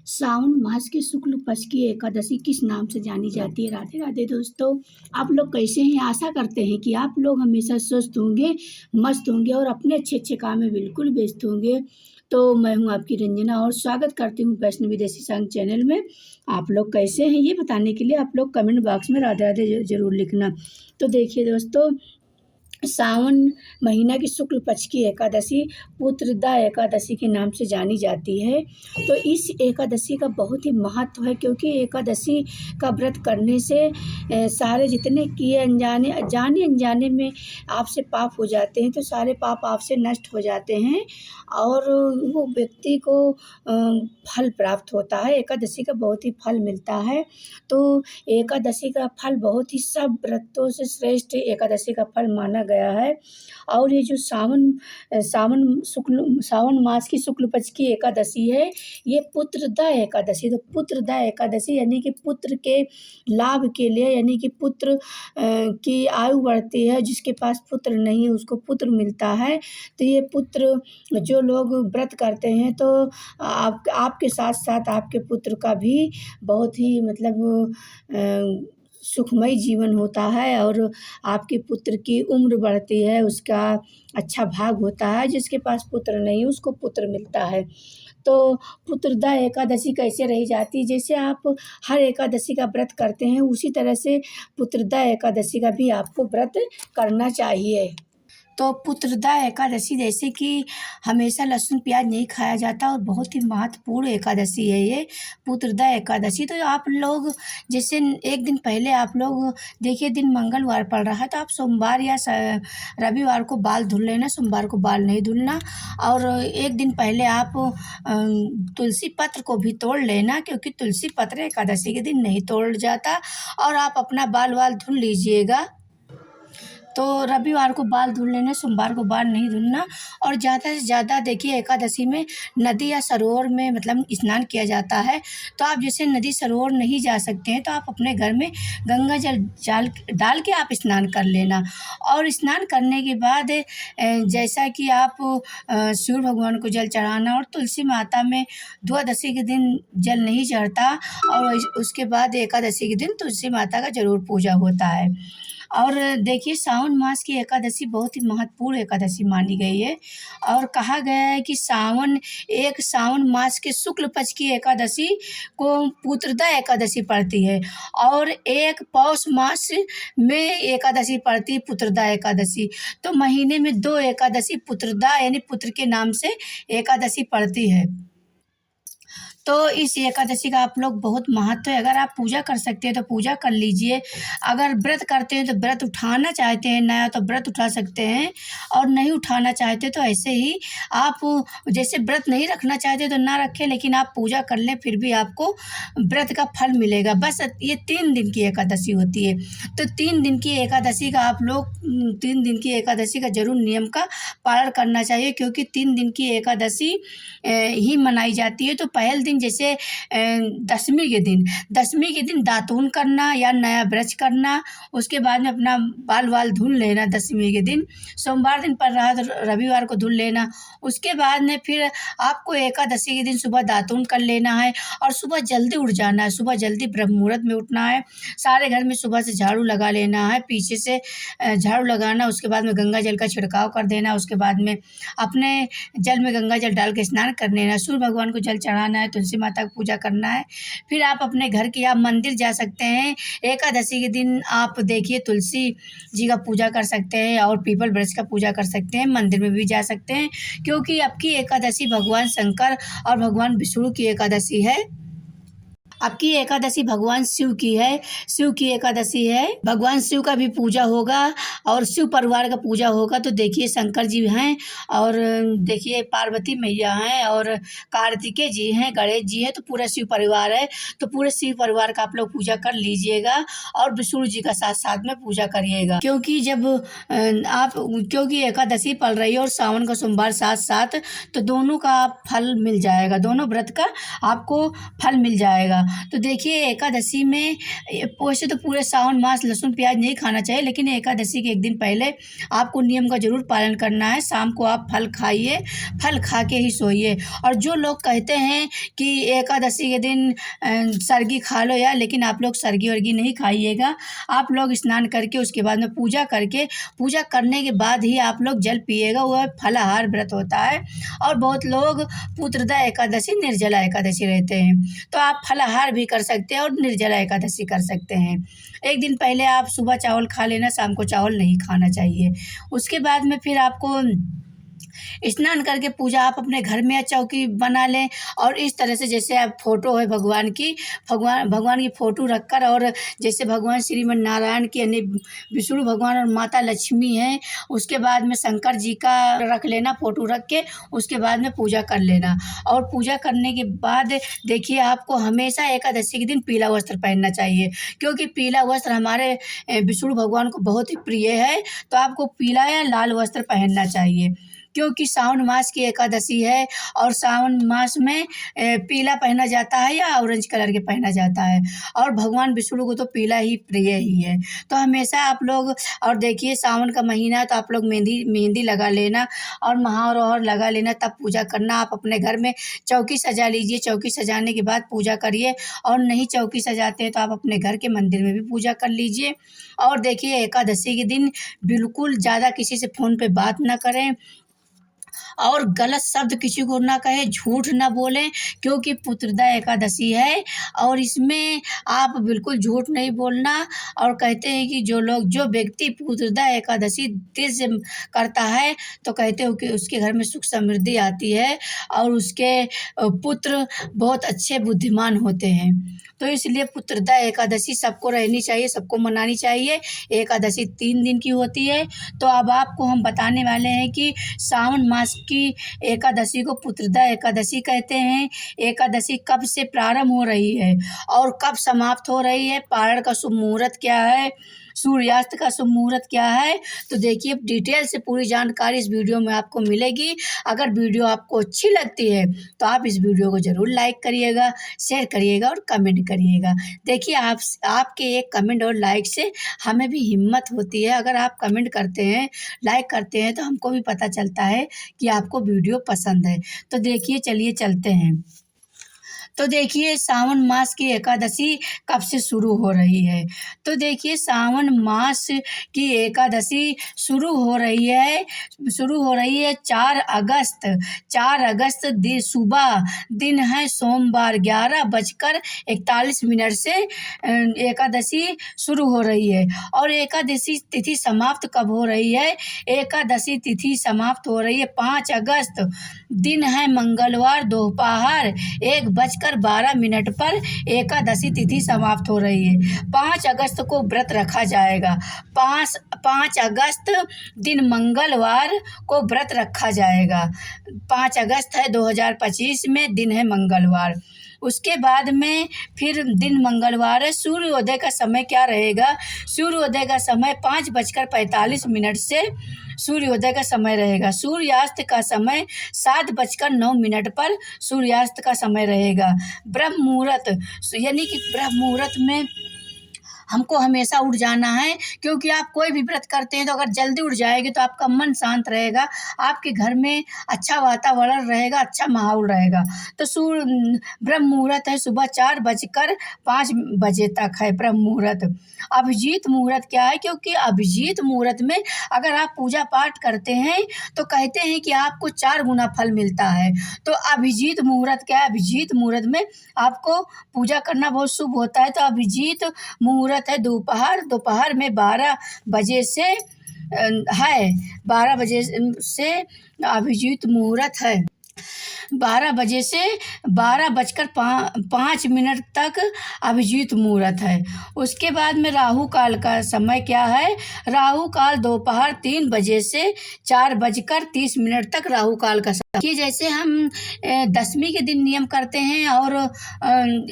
सावन मास के शुक्ल पक्ष की एकादशी किस नाम से जानी जाती है। राधे राधे दोस्तों, आप लोग कैसे हैं। आशा करते हैं कि आप लोग हमेशा स्वस्थ होंगे, मस्त होंगे और अपने अच्छे अच्छे काम में बिल्कुल व्यस्त होंगे। तो मैं हूं आपकी रंजना और स्वागत करती हूं वैष्णवी देसी संग चैनल में। आप लोग कैसे हैं ये बताने के लिए आप लोग कमेंट बॉक्स में राधे राधे जरूर लिखना। तो देखिए दोस्तों, सावन महीना की शुक्ल पक्ष की एकादशी पुत्रदा एकादशी के नाम से जानी जाती है। तो इस एकादशी का बहुत ही महत्व है, क्योंकि एकादशी का व्रत करने से सारे जितने किए अनजाने जाने अनजाने में आपसे पाप हो जाते हैं, तो सारे पाप आपसे नष्ट हो जाते हैं और वो व्यक्ति को फल प्राप्त होता है। एकादशी का बहुत ही फल मिलता है। तो एकादशी का फल बहुत ही सब व्रतों से श्रेष्ठ एकादशी का फल माना गया है। और ये जो सावन मास की शुक्ल पक्ष की एकादशी है, ये पुत्रदा एकादशी। तो पुत्रदा एकादशी यानी कि पुत्र के लाभ के लिए, यानी कि पुत्र की आयु बढ़ती है। जिसके पास पुत्र नहीं है उसको पुत्र मिलता है। तो ये पुत्र जो लोग व्रत करते हैं, तो आपके साथ साथ आपके पुत्र का भी बहुत ही सुखमय जीवन होता है और आपके पुत्र की उम्र बढ़ती है, उसका अच्छा भाग होता है। जिसके पास पुत्र नहीं उसको पुत्र मिलता है। तो पुत्रदा एकादशी कैसे रही जाती है, जैसे आप हर एकादशी का व्रत करते हैं उसी तरह से पुत्रदा एकादशी का भी आपको व्रत करना चाहिए। तो पुत्रदा एकादशी जैसे कि हमेशा लहसुन प्याज नहीं खाया जाता और बहुत ही महत्वपूर्ण एकादशी है ये पुत्रदा एकादशी। तो आप लोग जैसे एक दिन पहले आप लोग देखिए, दिन मंगलवार पड़ रहा है तो आप सोमवार या रविवार को बाल धुल लेना, सोमवार को बाल नहीं धुलना। और एक दिन पहले आप तुलसी पत्र को भी तोड़ लेना, क्योंकि तुलसी पत्र एकादशी के दिन नहीं तोड़ जाता। और आप अपना बाल धुल लीजिएगा। तो रविवार को बाल धुल लेना, सोमवार को बाल नहीं धुलना। और ज़्यादा से ज़्यादा देखिए, एकादशी में नदी या सरोवर में स्नान किया जाता है। तो आप जैसे नदी सरोवर नहीं जा सकते हैं तो आप अपने घर में गंगा जल डाल के आप स्नान कर लेना। और स्नान करने के बाद जैसा कि आप सूर्य भगवान को जल चढ़ाना, और तुलसी माता में द्वादशी के दिन जल नहीं चढ़ता और उसके बाद एकादशी के दिन तुलसी माता का जरूर पूजा होता है। और देखिए, सावन मास की एकादशी बहुत ही महत्वपूर्ण एकादशी मानी गई है। और कहा गया है कि सावन मास के शुक्ल पक्ष की एकादशी को पुत्रदा एकादशी पड़ती है और एक पौष मास में एकादशी पड़ती है पुत्रदा एकादशी। तो महीने में 2 एकादशी पुत्रदा यानी पुत्र के नाम से एकादशी पड़ती है। तो इस एकादशी का आप लोग बहुत महत्व है। अगर आप पूजा कर सकते हैं तो पूजा कर लीजिए। अगर व्रत करते हैं तो व्रत उठाना चाहते हैं नया तो व्रत उठा सकते हैं, और नहीं उठाना चाहते तो ऐसे ही आप जैसे व्रत नहीं रखना चाहते तो ना रखें, लेकिन आप पूजा कर लें फिर भी आपको व्रत का फल मिलेगा। बस ये 3 दिन की एकादशी होती है। तो 3 दिन की एकादशी का आप लोग 3 दिन की एकादशी का जरूर नियम का पालन करना चाहिए, क्योंकि 3 दिन की एकादशी ही मनाई जाती है। तो पहले दिन जैसे दशमी के दिन दातून करना या नया ब्रश करना, उसके बाद में अपना बाल धुल लेना दशमी के दिन। सोमवार दिन पड़ रहा तो रविवार को धुल लेना। उसके बाद में फिर आपको एकादशी के दिन सुबह दातून कर लेना है और सुबह जल्दी उठ जाना है। सुबह जल्दी ब्रह्म मुहूर्त में उठना है। सारे घर में सुबह से झाड़ू लगा लेना है, पीछे से झाड़ू लगाना। उसके बाद में गंगा जल का छिड़काव कर देना। उसके बाद में अपने जल में गंगा जल डाल के स्नान कर लेना। सूर्य भगवान को जल चढ़ाना है, तुलसी माता को पूजा करना है। फिर आप अपने घर की आप मंदिर जा सकते हैं। एकादशी के दिन आप देखिए तुलसी जी का पूजा कर सकते हैं और पीपल वृक्ष का पूजा कर सकते हैं। मंदिर में भी जा सकते हैं, क्योंकि आपकी एकादशी भगवान शंकर और भगवान विष्णु की एकादशी है। आपकी एकादशी भगवान शिव की है, शिव की एकादशी है। भगवान शिव का भी पूजा होगा और शिव परिवार का पूजा होगा। तो देखिए, शंकर जी हैं और देखिए पार्वती मैया हैं और कार्तिकेय जी हैं, गणेश जी हैं। तो पूरा शिव परिवार है। तो पूरे शिव परिवार का आप लोग पूजा कर लीजिएगा और विष्णु जी का साथ साथ में पूजा करिएगा, क्योंकि क्योंकि एकादशी पड़ रही है और सावन का सोमवार साथ साथ, तो दोनों का फल मिल जाएगा, दोनों व्रत का आपको फल मिल जाएगा। तो देखिए एकादशी में वैसे तो पूरे सावन मास लहसुन प्याज नहीं खाना चाहिए, लेकिन एकादशी के एक दिन पहले आपको नियम का ज़रूर पालन करना है। शाम को आप फल खाइए, फल खा के ही सोइए। और जो लोग कहते हैं कि एकादशी के दिन सरगी खा लो यार, लेकिन आप लोग सरगी वर्गी नहीं खाइएगा। आप लोग स्नान करके उसके बाद में पूजा करके, पूजा करने के बाद ही आप लोग जल पिएगा। वह फलाहार व्रत होता है। और बहुत लोग पुत्रदा एकादशी, निर्जला एकादशी रहते हैं, तो आप फलाहार भी कर सकते हैं और निर्जला एकादशी कर सकते हैं। एक दिन पहले आप सुबह चावल खा लेना, शाम को चावल नहीं खाना चाहिए। उसके बाद में फिर आपको स्नान करके पूजा आप अपने घर में चौकी बना लें। और इस तरह से जैसे आप फ़ोटो है भगवान की, भगवान की फ़ोटो रखकर, और जैसे भगवान श्रीमन नारायण की, यानी विष्णु भगवान और माता लक्ष्मी हैं, उसके बाद में शंकर जी का रख लेना फ़ोटो रख के, उसके बाद में पूजा कर लेना। और पूजा करने के बाद देखिए आपको हमेशा एकादशी के दिन पीला वस्त्र पहनना चाहिए, क्योंकि पीला वस्त्र हमारे विष्णु भगवान को बहुत ही प्रिय है। तो आपको पीला या लाल वस्त्र पहनना चाहिए, क्योंकि सावन मास की एकादशी है। और सावन मास में पीला पहना जाता है या ऑरेंज कलर के पहना जाता है, और भगवान विष्णु को तो पीला ही प्रिय ही है। तो हमेशा आप लोग, और देखिए सावन का महीना है तो आप लोग मेहंदी लगा लेना और महावर और लगा लेना, तब पूजा करना। आप अपने घर में चौकी सजा लीजिए, चौकी सजाने के बाद पूजा करिए। और नहीं चौकी सजाते हैं तो आप अपने घर के मंदिर में भी पूजा कर लीजिए। और देखिए एकादशी के दिन बिल्कुल ज़्यादा किसी से फ़ोन पे बात ना करें, और गलत शब्द किसी को ना कहें, झूठ ना बोलें, क्योंकि पुत्रदा एकादशी है और इसमें आप बिल्कुल झूठ नहीं बोलना। और कहते हैं कि जो व्यक्ति पुत्रदा एकादशी दिल से करता है तो कहते हो कि उसके घर में सुख समृद्धि आती है और उसके पुत्र बहुत अच्छे बुद्धिमान होते हैं। तो इसलिए पुत्रदा एकादशी सबको रहनी चाहिए, सबको मनानी चाहिए। एकादशी 3 दिन की होती है। तो अब आपको हम बताने वाले हैं कि सावन मास की एकादशी को पुत्रदा एकादशी कहते हैं। एकादशी कब से प्रारंभ हो रही है और कब समाप्त हो रही है, पारण का शुभ मुहूर्त क्या है, सूर्यास्त का शुभ मुहूर्त क्या है, तो देखिए डिटेल से पूरी जानकारी इस वीडियो में आपको मिलेगी। अगर वीडियो आपको अच्छी लगती है तो आप इस वीडियो को ज़रूर लाइक करिएगा, शेयर करिएगा और कमेंट करिएगा। देखिए आपके एक कमेंट और लाइक से हमें भी हिम्मत होती है। अगर आप कमेंट करते हैं, लाइक करते हैं, तो हमको भी पता चलता है कि आपको वीडियो पसंद है। तो देखिए चलिए चलते हैं। तो देखिए सावन मास की एकादशी कब से शुरू हो रही है। तो देखिए सावन मास की एकादशी शुरू हो रही है 4 अगस्त सुबह दिन है सोमवार, 11:41 से एकादशी शुरू हो रही है। और एकादशी तिथि समाप्त कब हो रही है? एकादशी तिथि समाप्त हो रही है 5 अगस्त, दिन है मंगलवार, दोपहर 1:12 पर एकादशी तिथि समाप्त हो रही है। 5 अगस्त को व्रत रखा जाएगा। 5 अगस्त दिन मंगलवार को व्रत रखा जाएगा। 5 अगस्त है 2025 में, दिन है मंगलवार। उसके बाद में फिर दिन मंगलवार है। सूर्योदय का समय क्या रहेगा? सूर्योदय का समय 5:45 से सूर्योदय का समय रहेगा। सूर्यास्त का समय 7:09 पर सूर्यास्त का समय रहेगा। ब्रह्म मुहूर्त, यानी कि ब्रह्म मुहूर्त में हमको हमेशा उठ जाना है, क्योंकि आप कोई भी व्रत करते हैं तो अगर जल्दी उठ जाएंगे तो आपका मन शांत रहेगा, आपके घर में अच्छा वातावरण रहेगा, अच्छा माहौल रहेगा। तो ब्रह्म मुहूर्त है सुबह 4:05 तक है ब्रह्म मुहूर्त। अभिजीत मुहूर्त क्या है? क्योंकि अभिजीत मुहूर्त में अगर आप पूजा पाठ करते हैं तो कहते हैं कि आपको 4 गुना फल मिलता है। तो अभिजीत मुहूर्त क्या है? अभिजीत मुहूर्त में आपको पूजा करना बहुत शुभ होता है। तो अभिजीत मुहूर्त है दोपहर में 12 बजे से है 12 बजे से अभिजीत मुहूर्त है। 12 बजे से 12:05 तक अभिजीत मुहूर्त है। उसके बाद में राहु काल का समय क्या है? राहु काल दोपहर 3 बजे से 4:30 तक राहु काल का समय। कि जैसे हम दशमी के दिन नियम करते हैं और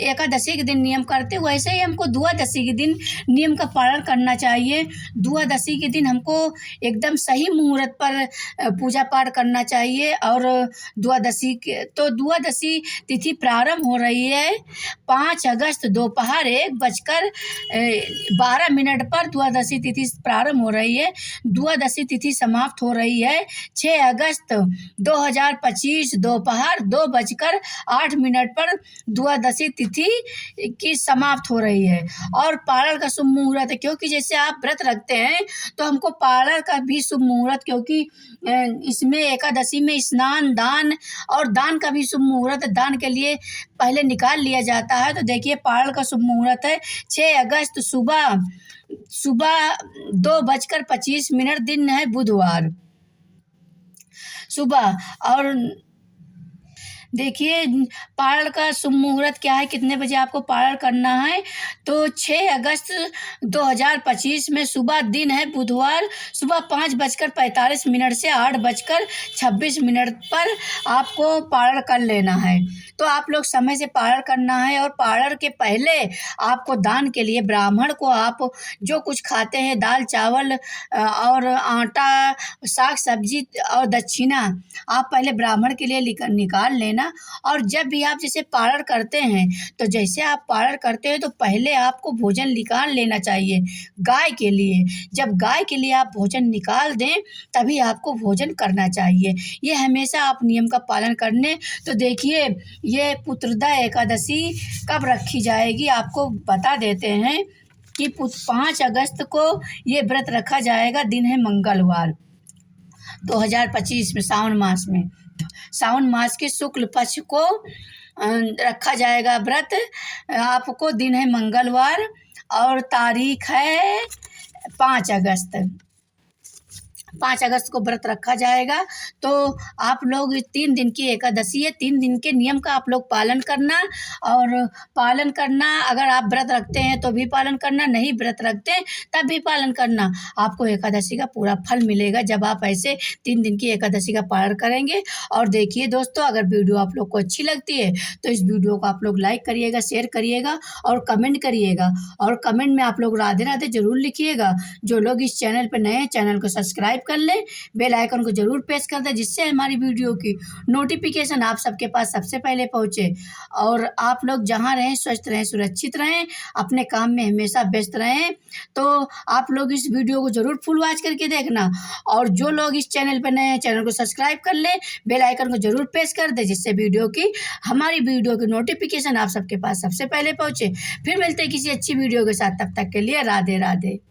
एकादशी के दिन नियम करते हैं, वैसे ही हमको द्वादशी के दिन नियम का पालन करना चाहिए। द्वादशी के दिन हमको एकदम सही मुहूर्त पर पूजा पाठ करना चाहिए। और द्वादशी तो द्वादशी तिथि प्रारंभ हो रही है 5 अगस्त दोपहर 1:12 पर द्वादशी तिथि प्रारंभ हो रही है। द्वादशी तिथि समाप्त हो रही है 6 अगस्त 2025 दोपहर 2:08 पर द्वादशी तिथि की समाप्त हो रही है। और पारण का शुभ मुहूर्त है, क्योंकि जैसे आप व्रत रखते हैं तो हमको पारण का भी शुभ मुहूर्त, क्योंकि इसमें एकादशी में स्नान दान और दान का भी शुभ मुहूर्त, दान के लिए पहले निकाल लिया जाता है। तो देखिए पारण का शुभ मुहूर्त है 6 अगस्त सुबह 2:25 दिन है बुधवार सुबह। और देखिए पारण का शुभ मुहूर्त क्या है, कितने बजे आपको पारण करना है। तो 6 अगस्त 2025 में सुबह दिन है बुधवार, सुबह 5:45 से 8:26 पर आपको पारण कर लेना है। तो आप लोग समय से पारण करना है। और पारण के पहले आपको दान के लिए ब्राह्मण को आप जो कुछ खाते हैं, दाल चावल और आटा साग सब्जी और दक्षिणा, आप पहले ब्राह्मण के लिए निकाल लेना। और जब भी आप जैसे पारण करते हैं, तो जैसे आप पारण करते हैं तो पहले आपको भोजन निकाल लेना चाहिए गाय के लिए। जब गाय के लिए आप भोजन निकाल दें तभी आपको भोजन करना चाहिए। ये हमेशा आप नियम का पालन करने। तो देखिए ये पुत्रदा एकादशी कब रखी जाएगी आपको बता देते हैं कि 5 अगस्त को ये व्रत रखा जाएगा। दिन है मंगलवार 2025 में सावन मास के शुक्ल पक्ष को रखा जाएगा व्रत। आपको दिन है मंगलवार और तारीख है 5 अगस्त को व्रत रखा जाएगा। तो आप लोग 3 दिन की एकादशी है, 3 दिन के नियम का आप लोग पालन करना। अगर आप व्रत रखते हैं तो भी पालन करना, नहीं व्रत रखते तब भी पालन करना। आपको एकादशी का पूरा फल मिलेगा जब आप ऐसे 3 दिन की एकादशी का पालन करेंगे। और देखिए दोस्तों, अगर वीडियो आप लोग को अच्छी लगती है तो इस वीडियो को आप लोग लाइक करिएगा, शेयर करिएगा और कमेंट करिएगा। और कमेंट में आप लोग राधे राधे जरूर लिखिएगा। जो लोग इस चैनल पर नए हैं, चैनल को सब्सक्राइब कर लें, बेल आइकन को जरूर प्रेस कर दें, जिससे हमारी वीडियो की नोटिफिकेशन आप सबके पास सबसे पहले पहुंचे। और आप लोग जहां रहें स्वस्थ रहें, सुरक्षित रहें, अपने काम में हमेशा व्यस्त रहें। तो आप लोग इस वीडियो को जरूर फुल वॉच करके देखना। और जो लोग इस चैनल पर नए हैं, चैनल को सब्सक्राइब कर लें, बेल आइकन को जरूर प्रेस कर दें, जिससे हमारी वीडियो की नोटिफिकेशन आप सबके पास सबसे पहले पहुंचे। फिर मिलते हैं किसी अच्छी वीडियो के साथ, तब तक के लिए राधे राधे।